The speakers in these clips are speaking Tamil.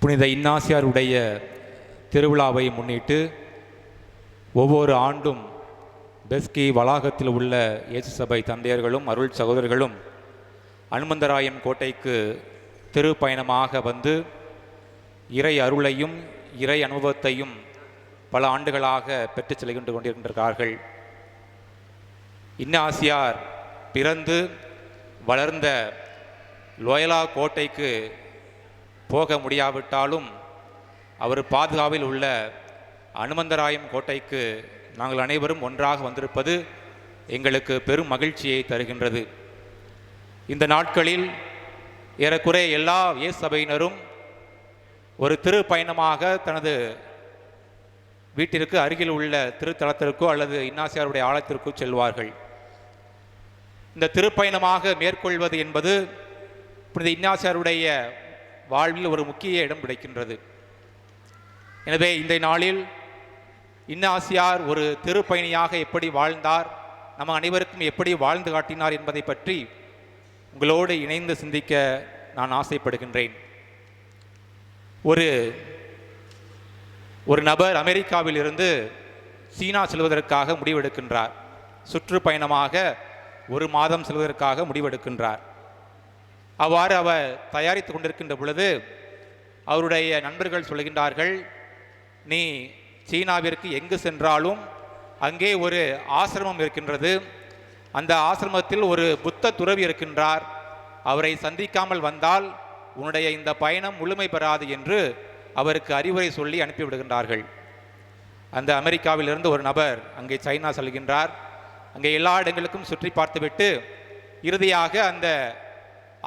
புனித இன்னாசியாருடைய திருவிழாவை முன்னிட்டு ஒவ்வொரு ஆண்டும் பெஸ்கி வளாகத்தில் உள்ள இயேசு சபை தந்தையர்களும் அருள் சகோதரர்களும் அனுமந்தராயன் கோட்டைக்கு திருப்பயணமாக வந்து இறை அருளையும் இறை அனுபவத்தையும் பல ஆண்டுகளாக பெற்றுச் செல்கின்ற கொண்டிருக்கின்றார்கள். இன்னாசியார் பிறந்து வளர்ந்த லோயலா கோட்டைக்கு போக முடியாவிட்டாலும் அவர் பாதுகாவில் உள்ள அனுமந்தராயம் கோட்டைக்கு நாங்கள் அனைவரும் ஒன்றாக வந்திருப்பது எங்களுக்கு பெரும் மகிழ்ச்சியை தருகின்றது. இந்த நாட்களில் ஏறக்குறைய எல்லா இயேசு சபையினரும் ஒரு திருப்பயணமாக தனது வீட்டிற்கு அருகில் உள்ள திருத்தலத்திற்கோ அல்லது இன்னாசியாருடைய ஆலயத்திற்கோ செல்வார்கள். இந்த திருப்பயணமாக மேற்கொள்வது என்பது புனித இன்னாசியாருடைய வாழ்வில் ஒரு முக்கிய இடம் கிடைக்கின்றது. எனவே இந்த நாளில் இன்னாசியார் ஒரு திருப்பயணியாக எப்படி வாழ்ந்தார், நம்ம அனைவருக்கும் எப்படி வாழ்ந்து காட்டினார் என்பதை பற்றி உங்களோடு இணைந்து சிந்திக்க நான் ஆசைப்படுகின்றேன். ஒரு நபர் அமெரிக்காவில் இருந்து சீனா செல்வதற்காக முடிவெடுக்கின்றார். சுற்றுப்பயணமாக 1 மாதம் செல்வதற்காக முடிவெடுக்கின்றார். அவ்வாறு அவர் தயாரித்து கொண்டிருக்கின்ற பொழுது அவருடைய நண்பர்கள் சொல்கின்றார்கள், நீ சீனாவிற்கு எங்கு சென்றாலும் அங்கே ஒரு ஆசிரமம் இருக்கின்றது, அந்த ஆசிரமத்தில் ஒரு புத்த துறவி இருக்கின்றார், அவரை சந்திக்காமல் வந்தால் உன்னுடைய இந்த பயணம் முழுமை பெறாது என்று அவருக்கு அறிவுரை சொல்லி அனுப்பிவிடுகின்றார்கள். அந்த அமெரிக்காவிலிருந்து ஒரு நபர் அங்கே சைனா செல்கின்றார். அங்கே எல்லா இடங்களுக்கும் சுற்றி பார்த்துவிட்டு இறுதியாக அந்த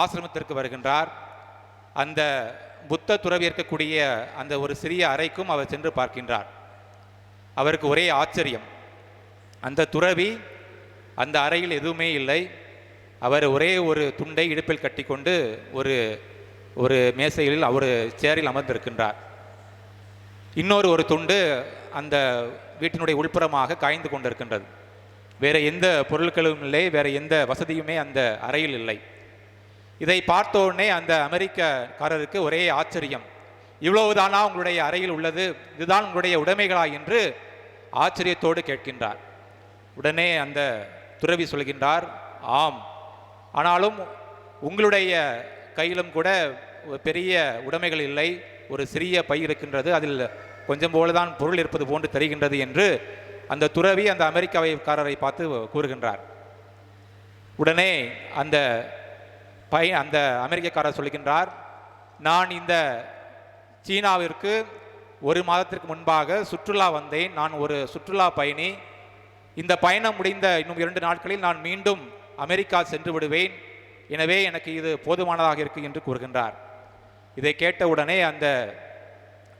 ஆசிரமத்திற்கு வருகின்றார். அந்த புத்த துறவி இருக்கக்கூடிய அந்த ஒரு சிறிய அறைக்கும் அவர் சென்று பார்க்கின்றார். அவருக்கு ஒரே ஆச்சரியம். அந்த துறவி அந்த அறையில் எதுவுமே இல்லை. அவர் ஒரே ஒரு துண்டை இடுப்பில் கட்டிக்கொண்டு ஒரு மேசையில் ஒரு சேரில் அமர்ந்திருக்கின்றார். ஒரு துண்டு அந்த வீட்டினுடைய உள்புறமாக காய்ந்து கொண்டிருக்கின்றது. வேறு எந்த பொருட்களும் இல்லை, வேறு எந்த வசதியுமே அந்த அறையில் இல்லை. இதை பார்த்தோடனே அந்த அமெரிக்கக்காரருக்கு ஒரே ஆச்சரியம். இவ்வளவுதானா உங்களுடைய அறையில் உள்ளது, இதுதான் உங்களுடைய உடைமைகளா என்று ஆச்சரியத்தோடு கேட்கின்றார். உடனே அந்த துறவி சொல்கின்றார், ஆம், ஆனாலும் உங்களுடைய கையிலும் கூட பெரிய உடைமைகள் இல்லை, ஒரு சிறிய பை இருக்கின்றது, அதில் கொஞ்சம் போலதான் பொருள் இருப்பது போன்று தெரிகின்றது என்று அந்த துறவி அந்த அமெரிக்காவைக்காரரை பார்த்து கூறுகின்றார். உடனே அந்த அமெரிக்கக்காரர் சொல்கின்றார், நான் இந்த சீனாவிற்கு 1 மாதத்திற்கு முன்பாக சுற்றுலா வந்தேன், நான் ஒரு சுற்றுலா பயணி, இந்த பயணம் முடிந்த இன்னும் 2 நாட்களில் நான் மீண்டும் அமெரிக்கா சென்று விடுவேன், எனவே எனக்கு இது போதுமானதாக இருக்கு என்று கூறுகின்றார். இதை கேட்டவுடனே அந்த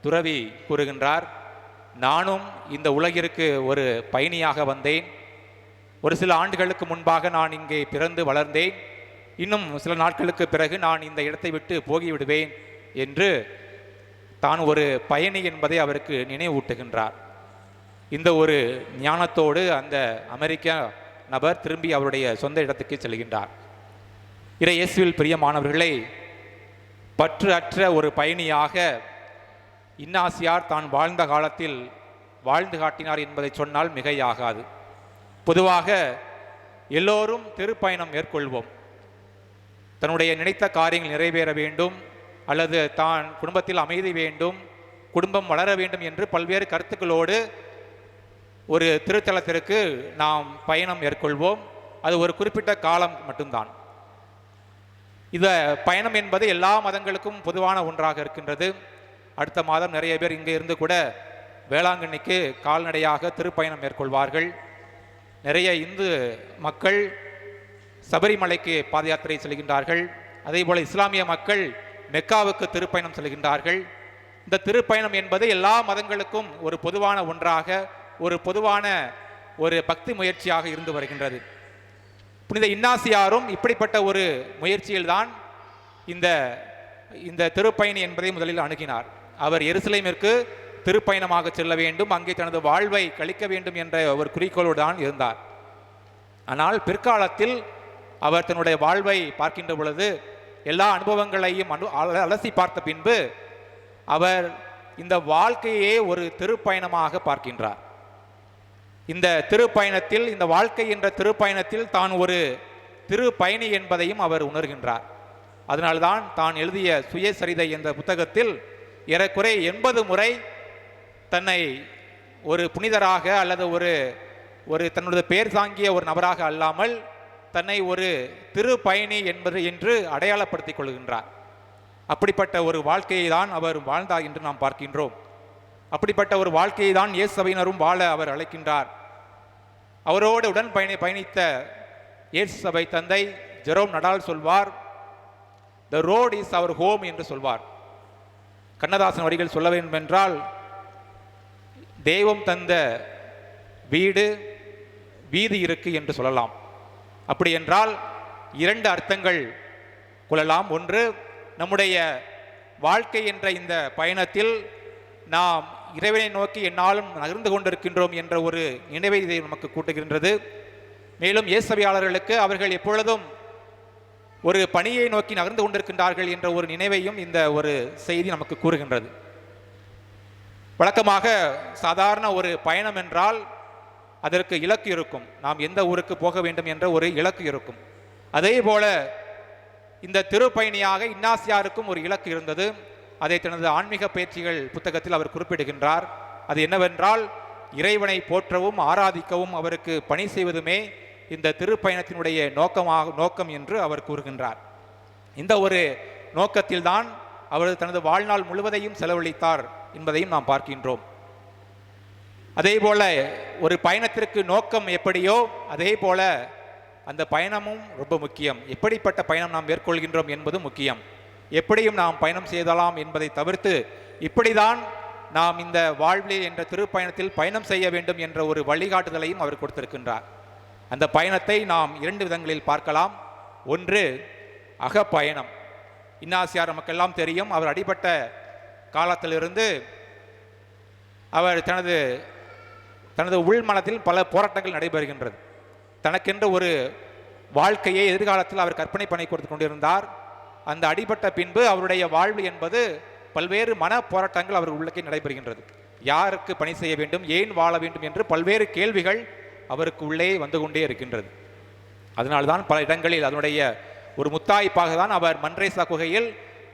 துறவி கூறுகின்றார், நானும் இந்த உலகிற்கு ஒரு பயணியாக வந்தேன், ஒரு சில ஆண்டுகளுக்கு முன்பாக நான் இங்கே பிறந்து வளர்ந்தேன், இன்னும் சில நாட்களுக்கு பிறகு நான் இந்த இடத்தை விட்டு போகிவிடுவேன் என்று தான் ஒரு பயணி என்பதை அவருக்கு நினைவூட்டுகின்றார். இந்த ஒரு ஞானத்தோடு அந்த அமெரிக்க நபர் திரும்பி அவருடைய சொந்த இடத்துக்கு செல்கின்றார். இறை இயேசுவில் பிரியமானவர்களே, பற்று அற்ற ஒரு பயணியாக இன்னாசியார் தான் வாழ்ந்த காலத்தில் வாழ்ந்து காட்டினார் என்பதை சொன்னால் மிகையாகாது. பொதுவாக எல்லோரும் திருப்பயணம் மேற்கொள்வோம். தன்னுடைய நினைத்த காரியங்கள் நிறைவேற வேண்டும், அல்லது தான் குடும்பத்தில் அமைதி வேண்டும், குடும்பம் வளர வேண்டும் என்று பல்வேறு கருத்துக்களோடு ஒரு திருத்தலத்திற்கு நாம் பயணம் மேற்கொள்வோம். அது ஒரு குறிப்பிட்ட காலம் மட்டும்தான். இந்த பயணம் என்பது எல்லா மதங்களுக்கும் பொதுவான ஒன்றாக இருக்கின்றது. அடுத்த மாதம் நிறைய பேர் இங்கே இருந்து கூட வேளாங்கண்ணிக்கு கால்நடையாக திருப்பயணம் மேற்கொள்வார்கள். நிறைய இந்து மக்கள் சபரிமலைக்கு பாத யாத்திரை செல்கின்றார்கள். அதே போல இஸ்லாமிய மக்கள் மெக்காவுக்கு திருப்பயணம் செல்கின்றார்கள். இந்த திருப்பயணம் என்பது எல்லா மதங்களுக்கும் ஒரு பொதுவான ஒன்றாக, ஒரு பொதுவான ஒரு பக்தி முயற்சியாக இருந்து வருகின்றது. புனித இன்னாசியாரும் இப்படிப்பட்ட ஒரு முயற்சியில்தான் இந்த திருப்பயணி என்பதை முதலில் அணுகினார். அவர் எருசலேமிற்கு திருப்பயணமாக செல்ல வேண்டும், அங்கே தனது வாழ்வை கழிக்க வேண்டும் என்ற ஒரு குறிக்கோளோடு தான் இருந்தார். ஆனால் பிற்காலத்தில் அவர் தன்னுடைய வாழ்வை பார்க்கின்ற பொழுது எல்லா அனுபவங்களையும் அலசி பார்த்த பின்பு அவர் இந்த வாழ்க்கையே ஒரு திருப்பயணமாக பார்க்கின்றார். இந்த திருப்பயணத்தில், இந்த வாழ்க்கை என்ற திருப்பயணத்தில் தான் ஒரு திருப்பயணி என்பதையும் அவர் உணர்கின்றார். அதனால்தான் தான் எழுதிய சுயசரிதை என்ற புத்தகத்தில் ஏறக்குறை 80 முறை தன்னை ஒரு புனிதராக அல்லது ஒரு தன்னுடைய பெயர் தாங்கிய ஒரு நபராக அல்லாமல் தன்னை ஒரு திருப்பயணி என்று அடையாளப்படுத்திக் கொள்கின்றார். அப்படிப்பட்ட ஒரு வாழ்க்கையை தான் அவர் வாழ்ந்தார் என்று நாம் பார்க்கின்றோம். அப்படிப்பட்ட ஒரு வாழ்க்கையை தான் இயேசு சபையினரும் வாழ அவர் அழைக்கின்றார். அவரோடு உடன் பயணித்த இயேசு சபை தந்தை ஜெரோம் நடால் சொல்வார், the road is our home என்று சொல்வார். கண்ணதாசன் வரிகள் சொல்ல வேண்டும் என்றால், தெய்வம் தந்த வீடு வீதி இருக்கு என்று சொல்லலாம். அப்படி என்றால் 2 அர்த்தங்கள் கொள்ளலாம். ஒன்று, நம்முடைய வாழ்க்கை என்ற இந்த பயணத்தில் நாம் இறைவனை நோக்கி எந்நாளும் நகர்ந்து கொண்டிருக்கின்றோம் என்ற ஒரு நினைவை இதை நமக்கு கூட்டுகின்றது. மேலும் இயேசுவியாளர்களுக்கு அவர்கள் எப்பொழுதும் ஒரு பணியை நோக்கி நகர்ந்து கொண்டிருக்கின்றார்கள் என்ற ஒரு நினைவையும் இந்த ஒரு செய்தி நமக்கு கூறுகின்றது. வழக்கமாக சாதாரண ஒரு பயணம் என்றால் அதற்கு இலக்கு இருக்கும். நாம் எந்த ஊருக்கு போக வேண்டும் என்ற ஒரு இலக்கு இருக்கும். அதே போல இந்த திருப்பயணியாக இன்னாசியாருக்கும் ஒரு இலக்கு இருந்தது. அதை தனது ஆன்மீக பயிற்சிகள் புத்தகத்தில் அவர் குறிப்பிடுகின்றார். அது என்னவென்றால், இறைவனை போற்றவும் ஆராதிக்கவும் அவருக்கு பணி செய்வதுமே இந்த திருப்பயணத்தினுடைய நோக்கம் என்று அவர் கூறுகின்றார். இந்த ஒரு நோக்கத்தில் தான் அவர் தனது வாழ்நாள் முழுவதையும் செலவழித்தார் என்பதையும் நாம் பார்க்கின்றோம். அதே போல ஒரு பயணத்திற்கு நோக்கம் எப்படியோ அதே போல அந்த பயணமும் ரொம்ப முக்கியம். எப்படிப்பட்ட பயணம் நாம் மேற்கொள்கின்றோம் என்பதும் முக்கியம். எப்படியும் நாம் பயணம் செய்தலாம் என்பதை தவிர்த்து இப்படிதான் நாம் இந்த வாழ்விலே என்ற திருப்பயணத்தில் பயணம் செய்ய வேண்டும் என்ற ஒரு வழிகாட்டுதலையும் அவர் கொடுத்திருக்கின்றார். அந்த பயணத்தை நாம் 2 விதங்களில் பார்க்கலாம். ஒன்று, அகப்பயணம். இன்னாசியார் நமக்கெல்லாம் தெரியும். அவர் அடிபட்ட காலத்திலிருந்து அவர் தனது உள்மனத்தில் பல போராட்டங்கள் நடைபெறுகின்றது. தனக்கென்ற ஒரு வாழ்க்கையை எதிர்காலத்தில் அவர் கற்பனை பண்ணி கொடுத்து கொண்டிருந்தார். அந்த அடிபட்ட பின்பு அவருடைய வாழ்வு என்பது பல்வேறு மன போராட்டங்கள் அவர் உள்ளே நடைபெறுகின்றது. யாருக்கு பணி செய்ய வேண்டும், ஏன் வாழ வேண்டும் என்று பல்வேறு கேள்விகள் அவருக்கு உள்ளே வந்து கொண்டே இருக்கின்றது. அதனால்தான் பல இடங்களில் அதனுடைய ஒரு முத்தாய்ப்பாக தான் அவர் மன்ரேசா குகையில்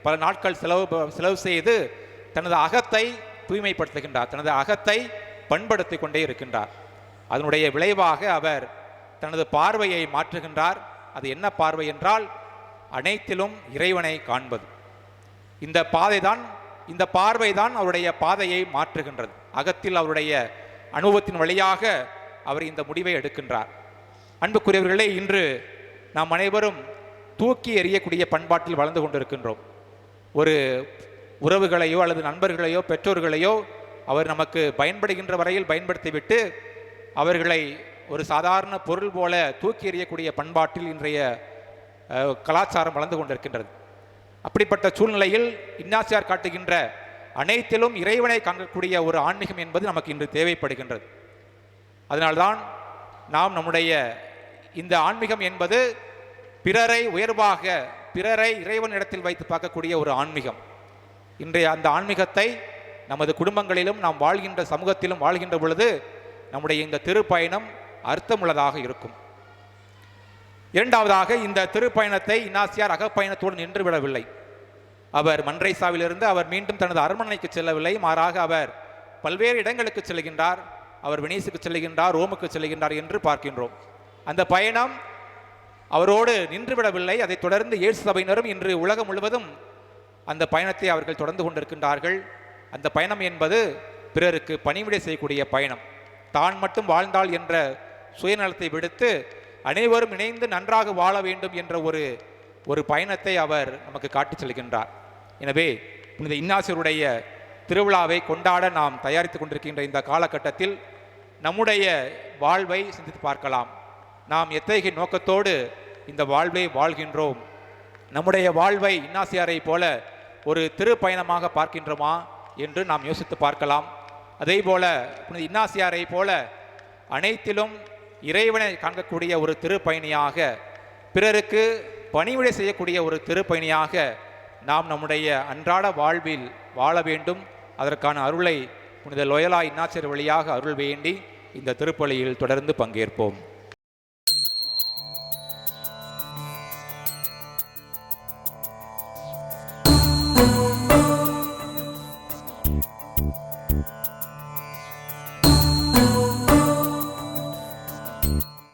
பல நாட்கள் செலவு செய்து தனது அகத்தை தூய்மைப்படுத்துகின்றார், தனது அகத்தை பண்படுத்தி கொண்டே இருக்கின்றார். அதனுடைய விளைவாக அவர் தனது பார்வையை மாற்றுகின்றார். அது என்ன பார்வை என்றால், அனைத்திலும் இறைவனை காண்பது. இந்த பார்வைதான் அவருடைய பாதையை மாற்றுகின்றது. அகத்தில் அவருடைய அனுபவத்தின் வழியாக அவர் இந்த முடிவை எடுக்கின்றார். அன்புக்குரியவர்களே, இன்று நாம் அனைவரும் தூக்கி எறியக்கூடிய பண்பாட்டில் வளர்ந்து கொண்டிருக்கின்றோம். ஒரு உறவுகளையோ அல்லது நண்பர்களையோ பெற்றோர்களையோ அவர் நமக்கு பயன்படுகின்ற வரையில் பயன்படுத்திவிட்டு அவர்களை ஒரு சாதாரண பொருள் போல தூக்கி எறியக்கூடிய பண்பாட்டில் இன்றைய கலாச்சாரம் வளர்ந்து கொண்டிருக்கின்றது. அப்படிப்பட்ட சூழ்நிலையில் இன்னாசியார் காட்டுகின்ற அனைத்திலும் இறைவனை காணக்கூடிய ஒரு ஆன்மீகம் என்பது நமக்கு இன்று தேவைப்படுகின்றது. அதனால்தான் நாம் நம்முடைய இந்த ஆன்மீகம் என்பது பிறரை உயர்வாக, பிறரை இறைவனிடத்தில் வைத்து பார்க்கக்கூடிய ஒரு ஆன்மீகம். இன்றைய அந்த ஆன்மீகத்தை நமது குடும்பங்களிலும் நாம் வாழ்கின்ற சமூகத்திலும் வாழ்கின்ற பொழுது நம்முடைய இந்த திருப்பயணம் அர்த்தமுள்ளதாக இருக்கும். இரண்டாவதாக, இந்த திருப்பயணத்தை இன்னாசியார் அகப்பயணத்தோடு நின்று விடவில்லை. அவர் மன்ரேசாவிலிருந்து அவர் மீண்டும் தனது அரண்மனைக்கு செல்லவில்லை. மாறாக அவர் பல்வேறு இடங்களுக்கு செல்கின்றார். அவர் வெனிஸுக்கு செல்கின்றார், ரோமுக்கு செல்கின்றார் என்று பார்க்கின்றோம். அந்த பயணம் அவரோடு நின்றுவிடவில்லை. அதைத் தொடர்ந்து இயேசு சபையினரும் இன்று உலகம் முழுவதும் அந்த பயணத்தை அவர்கள் தொடர்ந்து கொண்டிருக்கின்றார்கள். அந்த பயணம் என்பது பிறருக்கு பணிவிடை செய்யக்கூடிய பயணம். தான் மட்டும் வாழ்ந்தால் என்ற சுயநலத்தை விடுத்து அனைவரும் இணைந்து நன்றாக வாழ வேண்டும் என்ற ஒரு பயணத்தை அவர் நமக்கு காட்டி செல்கின்றார். எனவே புனித இன்னாசியருடைய திருவிழாவை கொண்டாட நாம் தயாரித்துக் கொண்டிருக்கின்ற இந்த காலகட்டத்தில் நம்முடைய வாழ்வை சிந்தித்து பார்க்கலாம். நாம் எத்தகைய நோக்கத்தோடு இந்த வாழ்வை வாழ்கின்றோம்? நம்முடைய வாழ்வை இன்னாசியாரை போல ஒரு திருப்பயணமாக பார்க்கின்றோமா என்று நாம் யோசித்து பார்க்கலாம். அதே போல புனித இன்னாசியாரை போல அனைத்திலும் இறைவனை காணக்கூடிய ஒரு திருப்பயணியாக பிறருக்கு பணிவிடை செய்யக்கூடிய ஒரு திருப்பயணியாக நாம் நம்முடைய அன்றாட வாழ்வில் வாழ வேண்டும். அதற்கான அருளை புனித லோயலா இன்னாசியார் வழியாக அருள் வேண்டி இந்த திருப்பலியில் தொடர்ந்து பங்கேற்போம்.